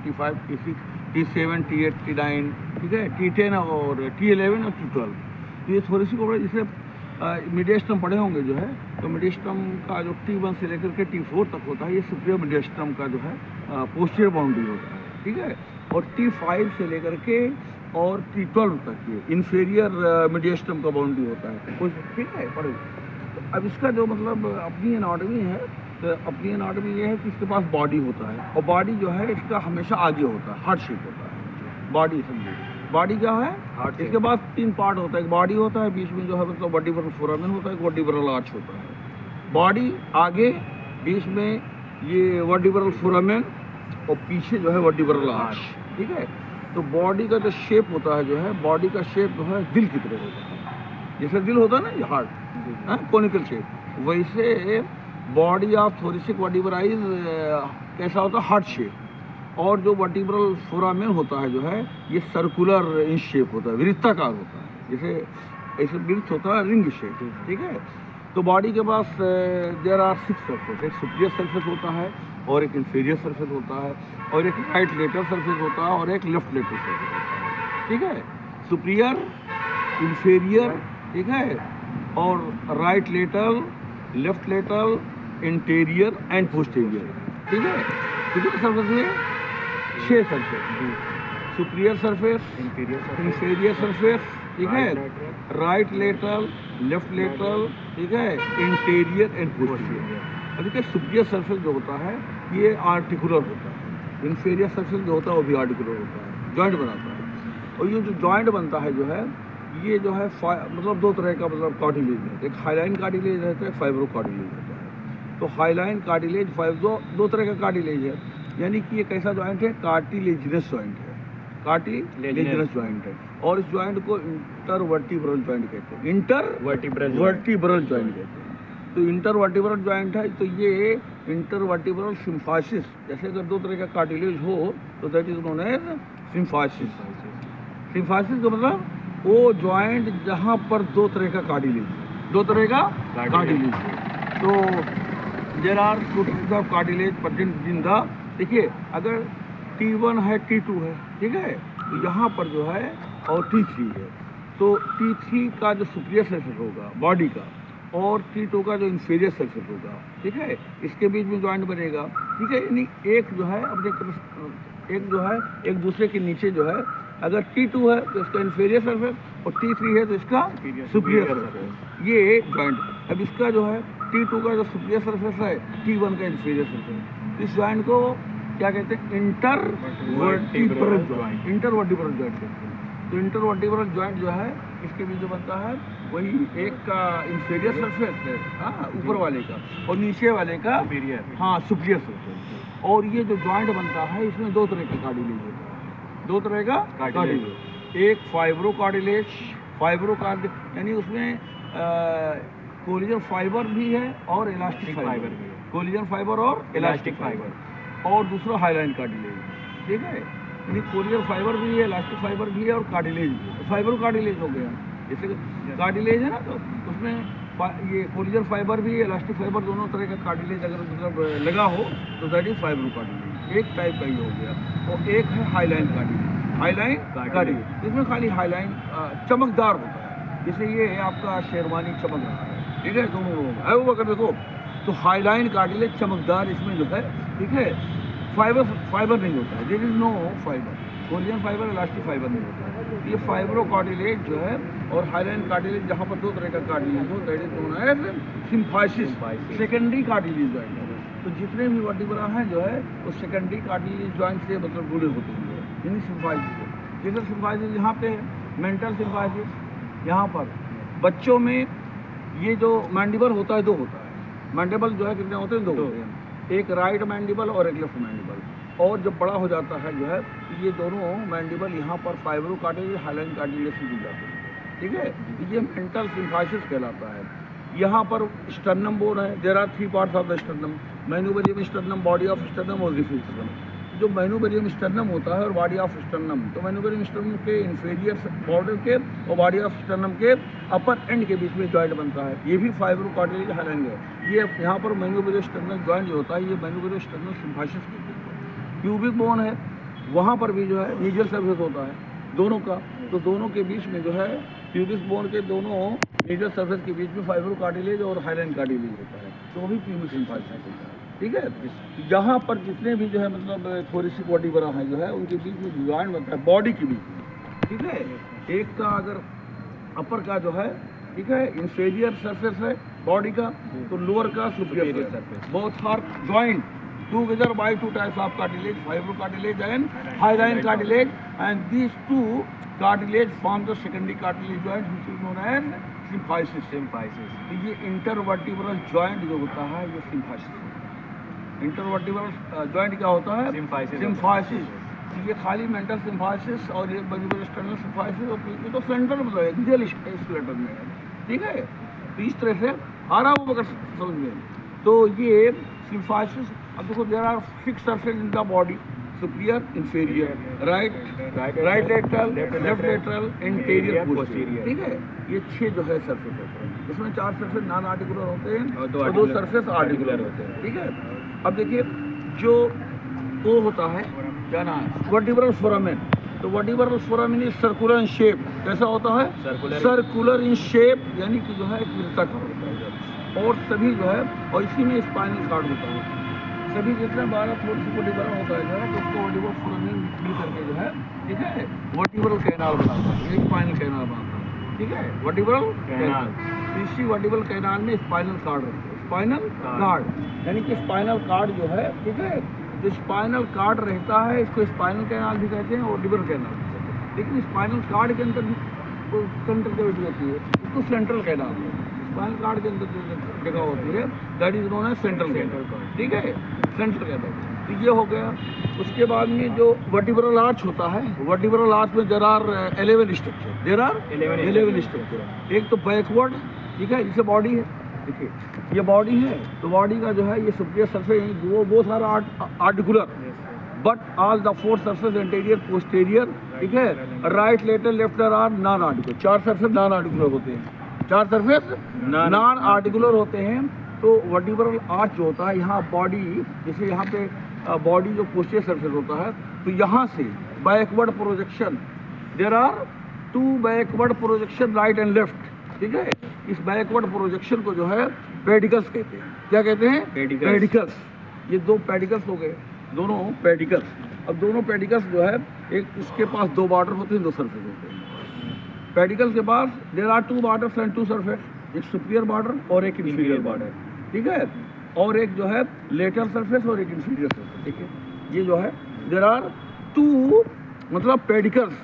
T5, T6, T7, T8, T9, ठीक है, T10 और T11 और T12। तो ये थोरेसिक वर्टिब्रा जिसे मिडियस्टम पढ़े होंगे जो है, तो मिडियस्टम का जो T1 से लेकर के T4 तक होता है, ये सुपीरियर मिडियस्टम का जो है पोस्टीरियर बाउंड्री होता है, ठीक है। और T5 से लेकर के और T12 तक ये इंफीरियर मिडियस्टम का बाउंड्री होता है, ठीक है, पढ़े। तो अब इसका जो मतलब अपनी एनाटॉमी है, तो अपनी एनाटॉमी ये है कि इसके पास बॉडी होता है, और बॉडी जो है इसका हमेशा आगे होता है, हार्ट शेप होता है बॉडी। समझिए बॉडी क्या है, इसके पास 3 पार्ट होता है, एक बॉडी होता है, बीच में जो है मतलब वर्टिब्रल फोरामेन होता है, एक वर्टिब्रल आर्च होता है। बॉडी आगे, बीच में ये वर्टिब्रल फोरामेन, और पीछे जो है वर्टिब्रल आर्च, ठीक है। तो बॉडी का जो शेप होता है जो है, बॉडी का शेप जो है दिल की तरह होता है, जैसे दिल होता है ना ये हार्ट, कोनिकल शेप, वैसे बॉडी ऑफ थोरेसिक वर्टिब्राइज कैसा होता है, हार्ट शेप। और जो वर्टिब्रल फोरामेन होता है जो है, ये सर्कुलर इन शेप होता है, वृत्ताकार होता है, जैसे ऐसे वृत्त होता है, रिंग शेप, ठीक है। तो बॉडी के पास देयर आर 6 सरफेस, एक सुपीरियर सरफेस होता है, और एक इंफीरियर सरफेस होता है, और एक राइट लेटरल सरफेस होता है, और एक लेफ्ट लेटरल सरफेस होता है, ठीक है। सुपीरियर, इंफीरियर, ठीक है, और right lateral, left lateral, interior and posterior, ठीक है। कितने सरफेस में, 6 surface, superior surface, inferior surface, ठीक है, राइट लेटरल, लेफ्ट लेटरल, ठीक है, इंटीरियर एंड पोस्टीरियर। अब देखिए सुपीरियर सरफेस जो होता है ये आर्टिकुलर होता है, इंफीरियर सरफेस जो होता है वो भी आर्टिकुलर होता है, जॉइंट बनाता है। और ये जो जॉइंट बनता है जो है, ये जो है मतलब 2 तरह का मतलब कार्टिलेज है, एक हाइलाइन कार्टिलेज रहता है, एक फाइब्रो कार्टिलेज रहता है। तो हाइलाइन कार्टिलेज, दो तरह का कार्टिलेज है, यानी कि ये कैसा जॉइंट है, कार्टिलेजिनस जॉइंट है, कार्टिलेजिनस जॉइंट है। और इस जॉइंट को इंटरवर्टिब्रल जॉइंट कहते हैं, इंटरवर्टिब्रल जॉइंट कहते हैं। तो इंटरवर्टिब्रल जॉइंट है, तो ये इंटरवर्टिब्रल सिम्फाइसिस, जैसे अगर 2 तरह का कार्टिलेज हो तो that is known as symphysis. Symphysis का मतलब वो जॉइंट जहाँ पर 2 तरह का कार्टिलेज, 2 तरह का कार्टिलेज है। तो there are 2 types of cartilage present in the, देखिए अगर T1 है, T2 है, ठीक है, तो यहाँ पर जो है, और T3 है, तो T3 का जो सुपीरियर सरफेस होगा बॉडी का, और T2 का जो इंफीरियर सरफेस होगा, ठीक है, इसके बीच में जॉइंट बनेगा, ठीक है। यानी एक जो है अपने एक जो है एक दूसरे के नीचे जो है, अगर T2 है तो इसका इंफीरियर सरफेस, और T3 है तो इसका सुपीरियर सरफेस, ये जॉइंट। अब इसका जो है T2 का जो सुपीरियर सरफेस है, T1 का इंफीरियर सरफेस, इस जॉइंट को क्या कहते हैं, इंटरवर्टिब्रल जॉइंट, इंटरवर्टिब्रल जॉइंट कहते हैं। तो इंटरवर्टिब्रल जॉइंट जो है इसके बीच में बनता है, वही एक का इंफीरियर सरफेस है, हाँ, ऊपर वाले का, और नीचे वाले का सुपीरियर, हाँ, सुपीरियर सरफेस। और ये जो जॉइंट बनता है इसमें 2 तरह का कार्टिलेज होता है, 2 तरह का कार्टिलेज, एक फाइब्रो कार्टिलेज, यानी उसमें कोलेजन फाइबर भी है और इलास्टिक फाइबर भी है, कोलेजन फाइबर और इलास्टिक फाइबर। और दूसरा हाइलाइन कार्टिलेज, ठीक है, यानी कोलेजन फाइबर भी है, इलास्टिक फाइबर भी है, और कार्टिलेज भी है। तो फाइबर कार्टिलेज हो गया, जैसे कार्टिलेज है ना, तो उसमें ये कोलेजन फाइबर भी है, इलास्टिक फाइबर, दोनों तरह का कार्टिलेज अगर मतलब लगा हो तो दैट इज फाइब्रो कार्टिलेज, एक टाइप का ही हो गया। और एक है हाइलाइन कार्टिलेज, हाइलाइन कार्टिलेज, इसमें खाली हाइलाइन चमकदार होता है, जैसे ये आपका शेरवानी चमक रहा है, ठीक है, दोनों लोग है वो, अगर देखो तो हाइलाइन कार्टिलेज चमकदार, इसमें जो है, ठीक है, फाइबर नहीं होता है, there is no fibre, collagen fibre, elastic fibre नहीं होता है। ये फाइब्रो कार्टिलेज जो है, और हाइलाइन कार्टिलेज जहाँ पर 2 तरह का कार्टिलेज हो, that is known as symphysis, secondary cartilage joint. तो जितने भी वर्टिब्रा हैं जो है वो सेकेंडरी कार्टिलेज जॉइंट से मतलब जुड़े होते हैं, यानी सिम्फाइसिस। जैसे सिम्फाइसिस यहाँ पे मेंटल सिम्फाइसिस, यहाँ पर बच्चों में ये जो मैंडिबल होता है 2 होता है, मैंडिबल जो है कितने होते हैं, 2 होते हैं, एक राइट मैंडिबल और एक लेफ्ट मैंडिबल। और जब बड़ा हो जाता है जो है, ये दोनों मैंडिबल यहाँ पर फाइब्रो कार्टिलेज, हाइलाइन कार्टिलेज से जुड़ जाते हैं, ठीक है। ये मेंटल सिम्फाइसिस कहलाता है। यहाँ पर स्टर्नम बोन है, there are 3 parts of the sternum, manubrium sternum, body of sternum और रिफिल स्टर्नम। जो मेन्यूबेरियम स्टर्नम होता है और बॉडी ऑफ स्टर्नम, तो मेन्यूबेरियम स्टर्नम के इंफीरियर बॉर्डर के और बॉडी ऑफ स्टर्नम के अपर एंड के बीच में जॉइंट बनता है, ये भी फाइब्रो कार्टिलेज हाइलाइन है। ये यहाँ पर मेन्यूबेरियम स्टर्नम जॉइंट जो होता है, ये मेन्यूबेरियम स्टर्नम सिम्फाइसिस कहते हैं। प्यूबिक बोन है, वहाँ पर भी जो है मीडियल सरफेस होता है दोनों का। तो दोनों के बीच में जो है प्यूबिस बोन के दोनों मीडियल सरफेस के बीच में फाइब्रो कार्टिलेज और हाइलाइन कार्टिलेज होता है, तो भी प्यूबिक सिम्फाइसिस होता है। ठीक है, यहाँ पर जितने भी जो है मतलब थोरेसिक वर्टिब्रा है जो है उनके बीच में जॉइंट बनता है बॉडी के बीच में। ठीक है, एक का अगर अपर का जो है, ठीक है, इंफीरियर सरफेस है बॉडी का, तो लोअर का superior surface, both are joint together by two types of cartilage, fibro cartilage and hyaline cartilage, and these two cartilage form the secondary cartilage joint which is known as symphysis. तो ये intervertebral joint जो होता है ये symphysis. Intervertebral joint क्या होता है? Symphysis. ये खाली मेंटल सिम्फाइसिस और ये एक्सटर्नल सिम्फाइसिस और ये तो सेंट्रल मतलब एक्सियल स्केलेटन में है। ठीक है, तो इस तरह से आ रहा हो अगर समझ में। तो ये सिम्फाइसिस, अब देखो there are 6 surface in the body, superior, inferior, right lateral, left lateral, interior, posterior. ठीक है, ये 6 जो है सरफेस होते हैं, इसमें 4 सरफेस नॉन आर्टिकुलर होते हैं और 2 सरफेस आर्टिकुलर होते हैं। ठीक है, अब देखिए जो वो होता है क्या नाम है, वर्टिब्रल फोरामेन। तो vertebral foramen is circular in shape. कैसा होता है? सर्कुलर इन शेप, यानी कि जो है एक वृत्ताकार होता है और सभी जो है, और इसी में स्पाइनल कॉर्ड होता है। सभी जितने 12 थोरेसिक वर्टिब्रा होता है जो है, तो उसको वर्टिब्रल फोरामेन मिल करके जो है, ठीक है, वर्टिब्रल कैनाल बनाता है, एक स्पाइनल कैनाल बनाता है। ठीक है, वर्टिब्रल कैनाल, इसी वर्टिब्रल कैनाल में स्पाइनल कॉर्ड रहता है। स्पाइनल कॉर्ड यानी कि स्पाइनल कॉर्ड जो है, ठीक है, जो स्पाइनल कॉर्ड रहता है इसको स्पाइनल कैनाल भी कहते हैं और वर्टिब्रल कैनाल भी कहते हैं। लेकिन स्पाइनल कॉर्ड के अंदर सेंट्रल कैविटी होती है, उसको सेंट्रल कैनाल है। स्पाइनल कॉर्ड के अंदर जो जगह होती है that is known as central canal. ठीक है, सेंट्रल कैनाल। तो ये हो गया। उसके बाद में जो वर्टिब्रल आर्च होता है, वर्टिब्रल आर्च में there are 11 structure, there are 11 structure. एक तो बैकवर्ड, ठीक है, जिसे बॉडी है, देखिए ये बॉडी है, तो बॉडी का जो है ये सुपीरियर सरफेस वो सारा articular, but all the 4 surface interior, posterior, ठीक है, right lateral, left are non articular. 4 surface non articular होते हैं, 4 सरफेस नॉन आर्टिकुलर होते हैं। तो वर्टिब्रल आर्च जो होता है, यहाँ बॉडी, जैसे यहाँ पे बॉडी जो पोस्टीरियर सरफेस होता है, तो यहाँ से backward projection, there are 2 backward projection right and left. ठीक है, इस बैकवर्ड प्रोजेक्शन को जो है पेडिकल्स कहते हैं। क्या कहते हैं? पेडिकल्स। ये 2 पेडिकल्स हो गए, दोनों पेडिकल्स। अब दोनों पेडिकल्स जो है, एक इसके पास 2 बॉर्डर होते हैं, 2 सरफेस होते हैं। पेडिकल्स के पास there are 2 borders and 2 surface, एक सुपीरियर बॉर्डर और एक इंफीरियर बॉर्डर। ठीक है, और एक जो है लेटरल सरफेस और एक इंफीरियर सरफेस। ठीक है, ये जो है देयर आर 2 मतलब pedicles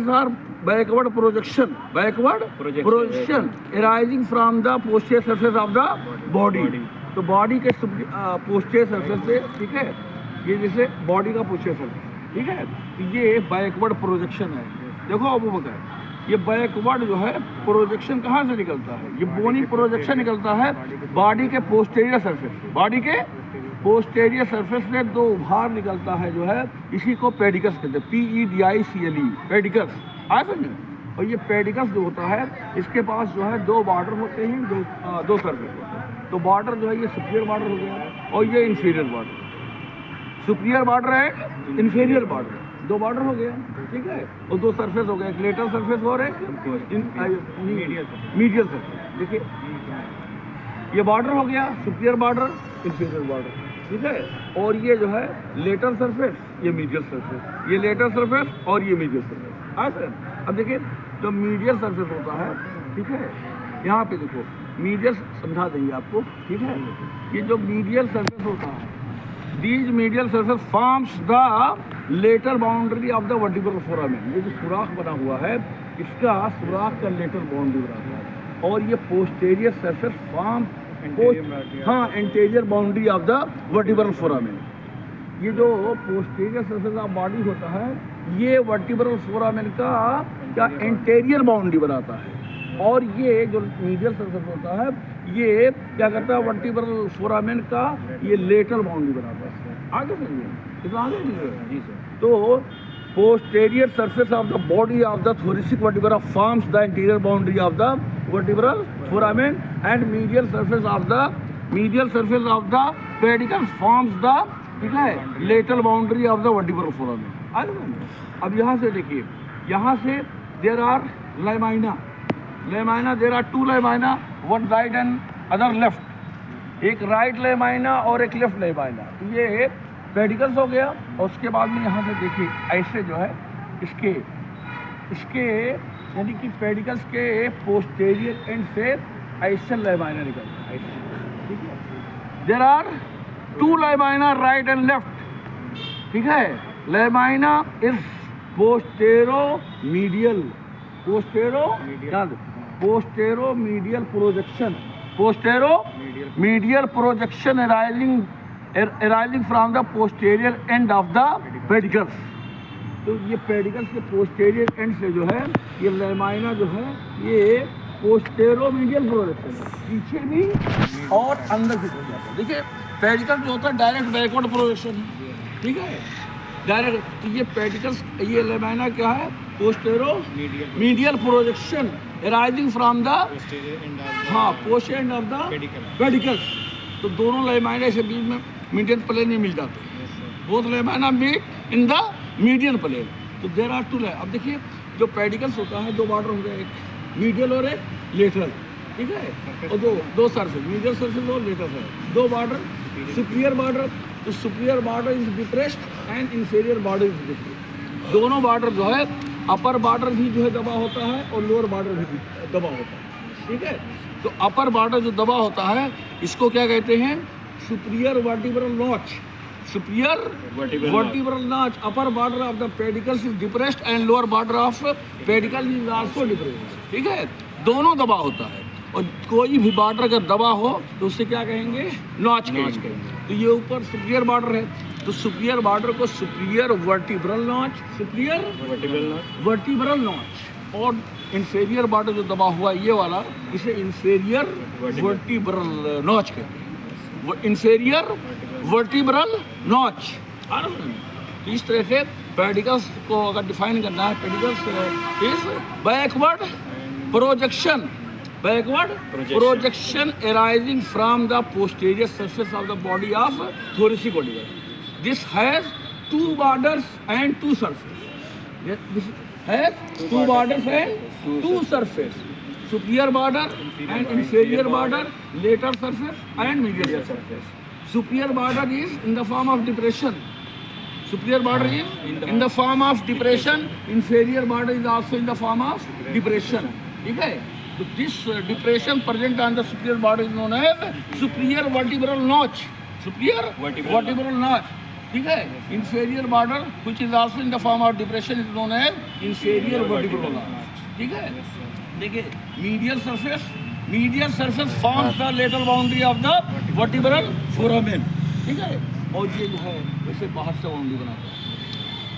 are backward projection arising from the posterior surface of the body। तो बॉडी के पोस्टीरियर सरफेस से, ठीक है, ये जैसे बॉडी का पोस्टीरियर सरफेस, ठीक है, तो ये बैकवर्ड प्रोजेक्शन है। देखो अब वो बताए, ये बैकवर्ड जो है प्रोजेक्शन कहाँ से निकलता है? ये बोनी प्रोजेक्शन निकलता है बॉडी के पोस्टीरियर सरफेस से। बॉडी के पोस्टीरियर सरफेस से 2 उभार निकलता है जो है, इसी को पेडिकल्स कहते हैं, PEDICLE, पेडिकल्स। आ समझे? और ये पेडिकल्स जो होता है, इसके पास जो है 2 बॉर्डर होते हैं, 2 सरफेस होते हैं। तो बॉर्डर जो है ये सुपीरियर बॉर्डर हो गया और ये इंफीरियर बॉर्डर, सुपीरियर बॉर्डर है, इंफीरियर बॉर्डर, 2 बॉर्डर हो गया। ठीक है, और 2 सरफेस हो गया, एक लेटरल सरफेस और एक मीडियल सरफेस। देखिए ये बॉर्डर हो गया, सुपीरियर बॉर्डर, इंफीरियर बॉर्डर। ठीक है, और ये जो है लेटरल सरफेस, ये मीडियल सरफेस, ये लेटरल सरफेस और ये मीडियल सरफेस। अब देखिए जो मीडियल सरफेस होता है, ठीक है, यहाँ पे देखो मीडियल समझा देंगे आपको। ठीक है, ये जो मीडियल सरफेस होता है, these medial surface forms the lateral boundary of the vertebral foramen. ये जो सुराख बना हुआ है, इसका सुराख का लेटर बाउंड्री बनाता है। और ये posterior surface form interior boundary of the vertebral foramen. ये जो पोस्टीरियर सरफेस ऑफ बॉडी होता है, ये वर्टिब्रल फोरामेन का क्या इंटीरियर बाउंड्री बनाता है। और ये जो मीडियल सरफेस होता है, ये क्या करता है, वर्टिब्रल फोरामेन का ये लेटरल बाउंड्री बनाता है। आगे समझिए, इतना आगे जी सर। तो posterior surface of the body of the thoracic vertebra forms the interior boundary of the vertebral foramen, and medial surface of the pedicles forms the, ठीक है, lateral boundary of the vertebral foramen। अब यहाँ से देखिए, यहाँ से there are lamina, there are 2 lamina, one right and other left, एक right lamina और एक लेफ्ट लेमाइना। तो ये पेडिकल्स हो गया। और उसके बाद में यहाँ से देखिए ऐसे जो है इसके यानी कि पेडिकल्स के पोस्टेरियर एंड से ऐसे लेमाइना निकलता है, ठीक है। There are 2 lamina right and left, ठीक है। Lamina is posteromedial projection arising from the posterior end of the pedicles। तो ये पेडिकल्स के पोस्टेरियर एंड से जो है ये लेमाइना जो है ये पोस्टेरोमीडियल प्रोजेक्शन है, पीछे भी और अंदर भी हो जाता है। देखिए पेडिकल जो होता है डायरेक्ट बैकवर्ड प्रोजेक्शन है, ठीक है, डायरेक्ट। तो ये पेडिकल्स, ये लेमाइना क्या है, posteromedial projection arising from the posterior end of the pedicles. तो दोनों लेमाइना से बीच में मीडियन प्लेन में मिल जाते हैं, both laminae meet in the median plane. तो देयर आर 2 अब देखिए जो पेडिकल्स होता है 2 बॉर्डर हो गया, एक मीडियल और एक लेटरल, ठीक है, और दो सरफेस, मीडियल सरफेस और लेटरल है, 2 बॉर्डर। सुपीरियर बॉर्डर, तो superior border is depressed and inferior border is depressed. दोनों बॉर्डर जो है, अपर बॉर्डर भी जो है दबा होता है और लोअर बॉर्डर भी दबा होता है, ठीक है। तो अपर बॉर्डर जो दबा होता है इसको क्या कहते हैं, superior vertebral notch, superior vertebral notch. Upper border of the pedicles is depressed and lower border of pedicle is also depressed, ठीक है। दोनों दबा होता है, और कोई भी बॉर्डर अगर दबा हो तो उससे क्या कहेंगे, नॉच कहेंगे। तो ये ऊपर सुपीरियर बॉर्डर है, तो सुपीरियर बॉर्डर को superior vertebral notch, superior vertebral notch, और इंफीरियर बॉर्डर जो दबा हुआ ये वाला इसे इंफीरियर वर्टिब्रल नॉच कहते हैं, इंफीरियर वर्टिब्रल नॉच। तो इस तरह से पेडिकल्स को अगर डिफाइन करना है, pedicles is backward projection arising from the posterior surface of the body of thoracic audible. This has 2 borders and 2 surfaces. This has 2 borders and 2 surfaces. Superior border and inferior border, lateral surface and medial surface. Superior border is in the form of depression. Superior border is in the form of depression. Inferior border is also in the form of depression. ठीक है? So this depression present on the superior border is known as superior vertebral notch. Superior vertebral notch. ठीक है? Inferior border, which is also in the form of depression, is known as inferior vertebral notch. ठीक है? देखिए medial surface forms the lateral boundary of the vertebral foramen. ठीक है? और ये जो है वैसे बाहर से बाउंड्री बनाता है।